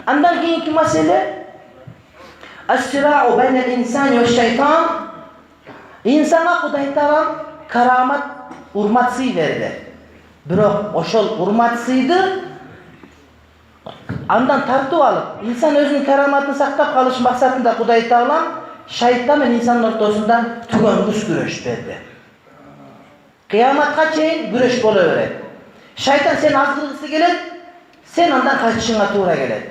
Andan keyinki mesele es-sira'u beynel insani ve şeytan. İnsana Kuday Taala karamat, urmat sıy verdi. Biroq oşol urmat sıydı andan tartıp alıp insan özünün karamatını saklap kalış maksatında Kuday Taala şeytan ve insanın ortasında tügöngüs güreş verdi. Kıyamatga çeyin güreş bolaverer. Şeytan seni azgırgısı gelet, sen ondan kaçışına tuğra gelet.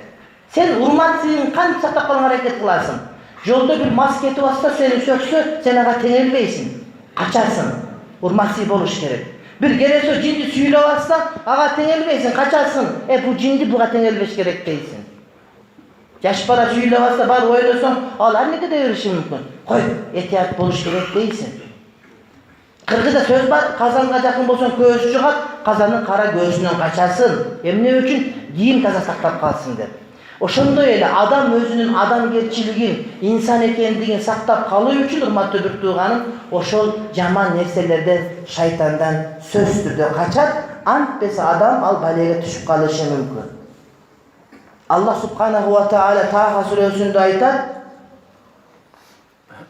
Sen urmat sıyın kan saklap kalın hareket kılarsın. Yolda bir masketi vasta seni söksü, sen ağa tenelbeysin. Kaçarsın. Urmat sıyı boluş gerek. Bir gelesi cindi suyuyla vasta, ağa tenelbeysin, kaçarsın. Bu cindi buğa tenelbeş gerek deysin. Yaş bala suyuyla vasta, bar oylasan, al ne kadar erişim mümkün. Koy, ehtiyat boluş gerek deysin. Kırgızda söz var, kazanga yakın bolsan göğsü çıkat, kazanın kara göğsünden kaçarsın. Emne üçün giyim taza saklap kalsın der. Oşonda öyle adam özünün adamgerçiligin, insan ekenligin saklap kalığı üçün hurmatly bir tuğanın oşol jaman nerselerden, şeytandan söz türde kaçar, antbese adam al balega düşüp kalışı mümkün. Allah subhanahu wa ta'ala Taha suresinde aytar: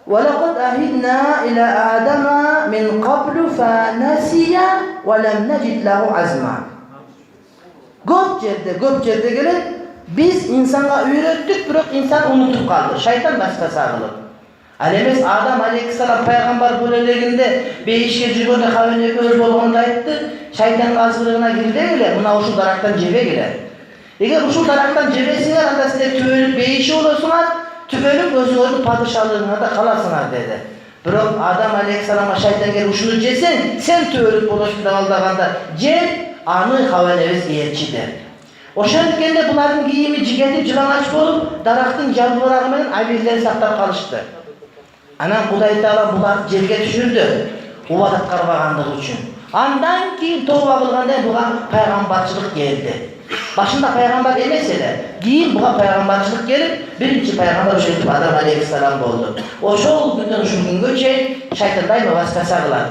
وَلَقَدْ أَهِدْنَا إِلَى آدَمَ مِنْ قَبْلُ فَنَسِيَ وَلَمْ نَجِدْ لَهُ عَزْمًا. Göp yerde gelir, biz insana öğrettik, bırak insan unutup kaldı. Şeytan başkası ağılır. Alemes Adam aleyhisselam peygamber böleleginde beyişke cigorda havene öz bolğanda aytdı. Şeytan azgırığına girdi öyle, buna uşul daraktan cebe girer. Eğer uşul daraktan cebesinger, anda size tüvelip beyişi olursunar, tüvelip özünün padişahlığına da kalasınar dedi. Bırak Adam aleyhisselama şeytan gel uşunu cesen, sen tüvelip oluşun davaldağında ceb, anı havenemiz iyetçidir. Oşandikende bunların giyimi cigetip cılanaç bolup, daraktın jalbırağымен abirleri saklap kalıştı. Anam Kuday Taala bular jerge düşürdü, uvadat karbagandığı üçün. Andan keyin tövbe kılganda buğa peygamberçilik geldi. Başında peygamber emese de, keyin buğa peygamberçilik gelip, birinci peygamber Adam aleyhisselam oldu. Oşol günden şu günge çeyin, şeytan daima vaskasa kılar.